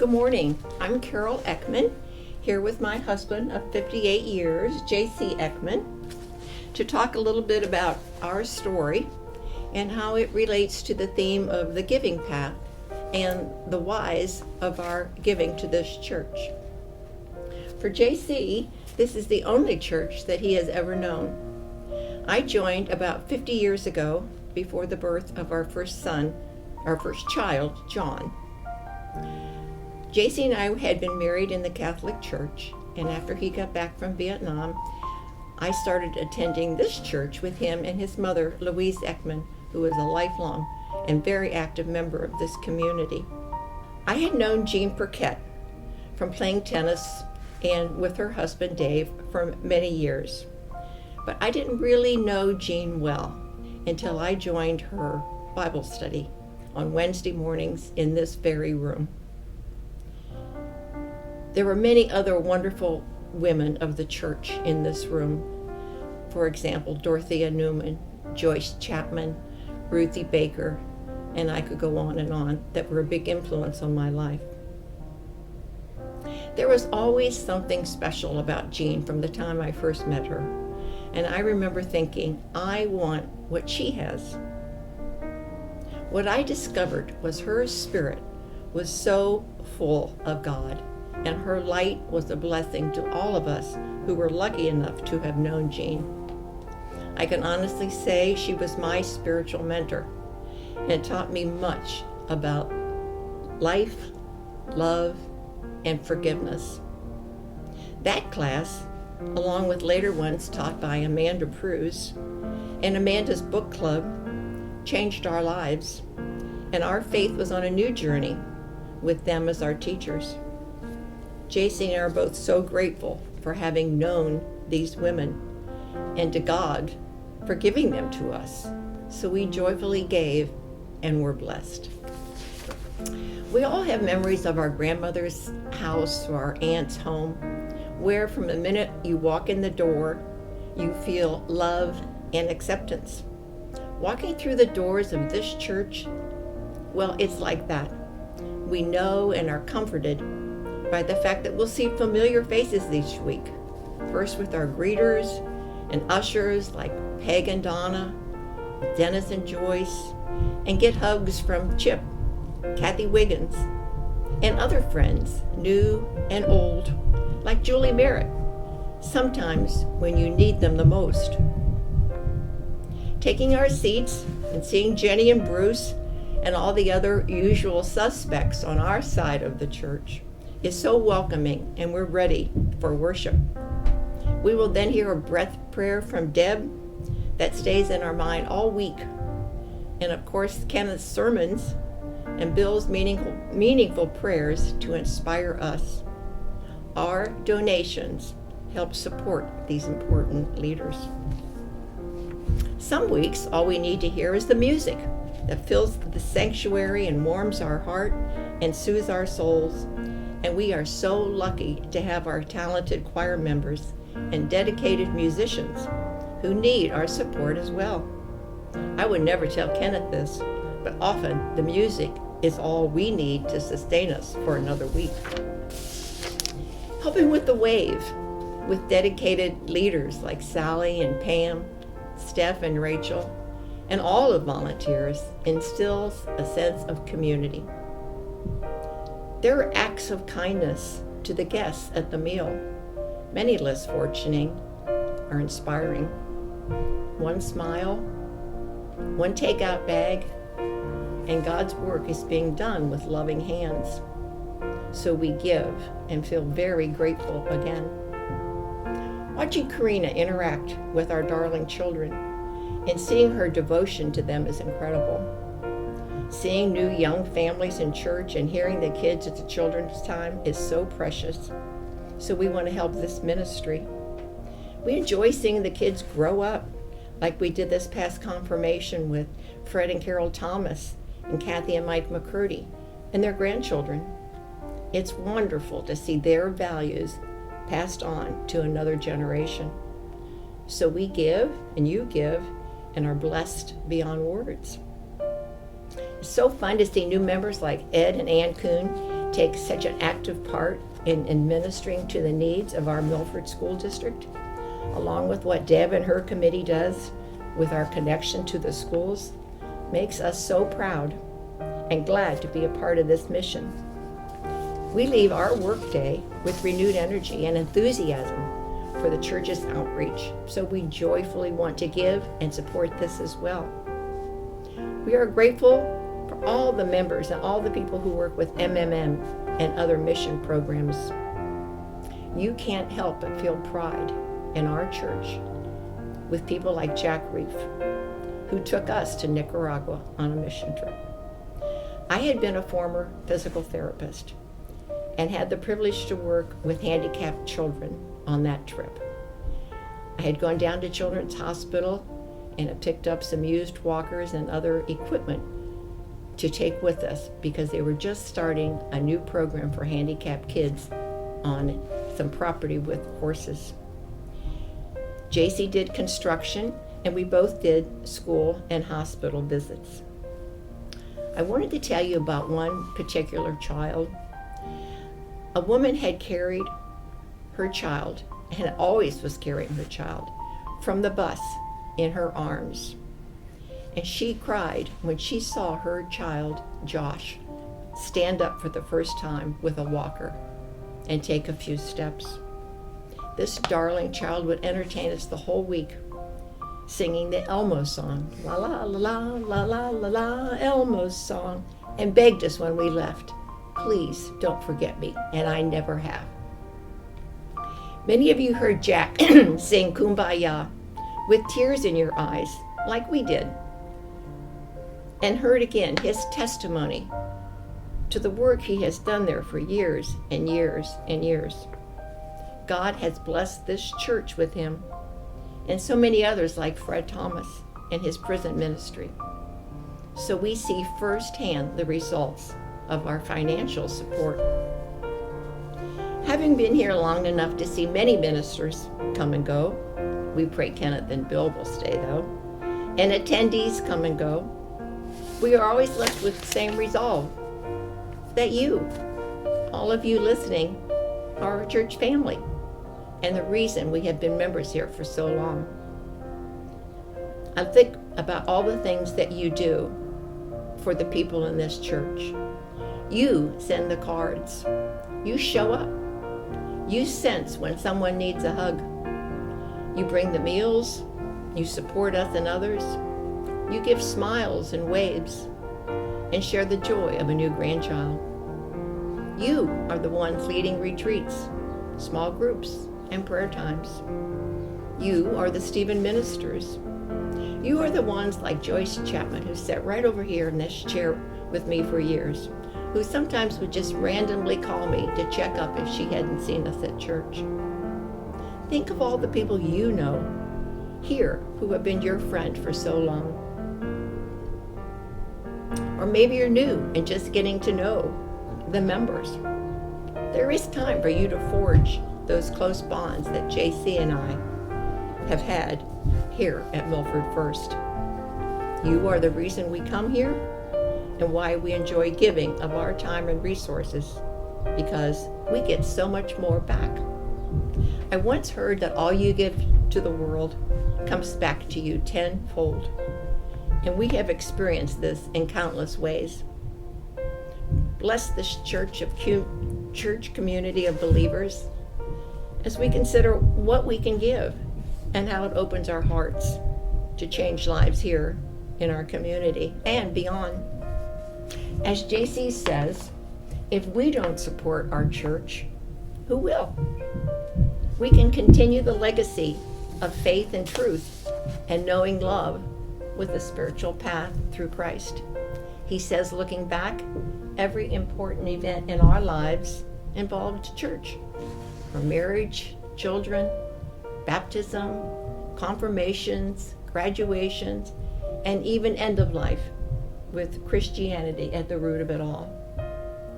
Good morning. I'm Carol Eckman, here with my husband of 58 years, J.C. Eckman, to talk a little bit about our story and how it relates to the theme of the giving path and the whys of our giving to this church. For J.C., this is the only church that he has ever known. I joined about 50 years ago, before the birth of our first child, John. JC and I had been married in the Catholic Church, and after he got back from Vietnam, I started attending this church with him and his mother, Louise Eckman, who is a lifelong and very active member of this community. I had known Jean Perquette from playing tennis and with her husband Dave for many years, but I didn't really know Jean well until I joined her Bible study on Wednesday mornings in this very room. There were many other wonderful women of the church in this room. For example, Dorothea Newman, Joyce Chapman, Ruthie Baker, and I could go on, that were a big influence on my life. There was always something special about Jean from the time I first met her, and I remember thinking, I want what she has. What I discovered was her spirit was so full of God, and her light was a blessing to all of us who were lucky enough to have known Jean. I can honestly say she was my spiritual mentor and taught me much about life, love, and forgiveness. That class, along with later ones taught by Amanda Pruse and Amanda's book club, changed our lives, and our faith was on a new journey with them as our teachers. JC and I are both so grateful for having known these women and to God for giving them to us. So we joyfully gave and were blessed. We all have memories of our grandmother's house or our aunt's home, where from the minute you walk in the door, you feel love and acceptance. Walking through the doors of this church, well, it's like that. We know and are comforted by the fact that we'll see familiar faces each week. First with our greeters and ushers like Peg and Donna, Dennis and Joyce, and get hugs from Chip, Kathy Wiggins, and other friends, new and old, like Julie Merritt, sometimes when you need them the most. Taking our seats and seeing Jenny and Bruce and all the other usual suspects on our side of the church is so welcoming, and we're ready for worship. We will then hear a breath prayer from Deb that stays in our mind all week. And of course, Kenneth's sermons and Bill's meaningful prayers to inspire us. Our donations help support these important leaders. Some weeks, all we need to hear is the music that fills the sanctuary and warms our heart and soothes our souls. And we are so lucky to have our talented choir members and dedicated musicians who need our support as well. I would never tell Kenneth this, but often the music is all we need to sustain us for another week. Helping with the wave with dedicated leaders like Sally and Pam, Steph and Rachel, and all the volunteers instills a sense of community. There are acts of kindness to the guests at the meal. Many less fortunate are inspiring. One smile, one takeout bag, and God's work is being done with loving hands. So we give and feel very grateful again. Watching Karina interact with our darling children and seeing her devotion to them is incredible. Seeing new young families in church and hearing the kids at the children's time is so precious. So we want to help this ministry. We enjoy seeing the kids grow up, like we did this past confirmation with Fred and Carol Thomas and Kathy and Mike McCurdy and their grandchildren. It's wonderful to see their values passed on to another generation. So we give and you give and are blessed beyond words. It's so fun to see new members like Ed and Ann Kuhn take such an active part in administering to the needs of our Milford School District, along with what Deb and her committee does with our connection to the schools, makes us so proud and glad to be a part of this mission. We leave our workday with renewed energy and enthusiasm for the church's outreach, so we joyfully want to give and support this as well. We are grateful for all the members and all the people who work with MMM and other mission programs. You can't help but feel pride in our church with people like Jack Reef, who took us to Nicaragua on a mission trip. I had been a former physical therapist and had the privilege to work with handicapped children on that trip. I had gone down to Children's Hospital and had picked up some used walkers and other equipment to take with us because they were just starting a new program for handicapped kids on some property with horses. JC did construction, and we both did school and hospital visits. I wanted to tell you about one particular child. A woman had carried her child, and always was carrying her child, from the bus in her arms. And she cried when she saw her child, Josh, stand up for the first time with a walker and take a few steps. This darling child would entertain us the whole week, singing the Elmo song, la la la la la la la, Elmo's song, and begged us when we left, please don't forget me, and I never have. Many of you heard Jack sing Kumbaya with tears in your eyes, like we did, and heard again his testimony to the work he has done there for years and years and years. God has blessed this church with him and so many others like Fred Thomas and his prison ministry. So we see firsthand the results of our financial support. Having been here long enough to see many ministers come and go, we pray Kenneth and Bill will stay though, and attendees come and go, we are always left with the same resolve, that you, all of you listening, are our church family, and the reason we have been members here for so long. I think about all the things that you do for the people in this church. You send the cards. You show up. You sense when someone needs a hug. You bring the meals. You support us and others. You give smiles and waves and share the joy of a new grandchild. You are the ones leading retreats, small groups, and prayer times. You are the Stephen ministers. You are the ones like Joyce Chapman, who sat right over here in this chair with me for years, who sometimes would just randomly call me to check up if she hadn't seen us at church. Think of all the people you know here who have been your friend for so long. Or maybe you're new and just getting to know the members. There is time for you to forge those close bonds that JC and I have had here at Milford First. You are the reason we come here and why we enjoy giving of our time and resources, because we get so much more back. I once heard that all you give to the world comes back to you tenfold, and we have experienced this in countless ways. Bless this church community of believers as we consider what we can give and how it opens our hearts to change lives here in our community and beyond. As JC says, if we don't support our church, who will? We can continue the legacy of faith and truth and knowing love with a spiritual path through Christ. He says, looking back, every important event in our lives involved church, from marriage, children, baptism, confirmations, graduations, and even end of life, with Christianity at the root of it all.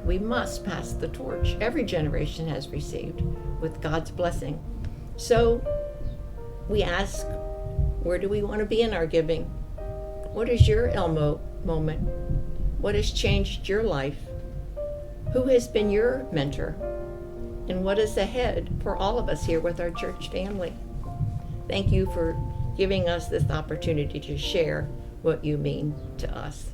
We must pass the torch every generation has received with God's blessing. So we ask, where do we want to be in our giving? What is your Elmo moment? What has changed your life? Who has been your mentor? And what is ahead for all of us here with our church family? Thank you for giving us this opportunity to share what you mean to us.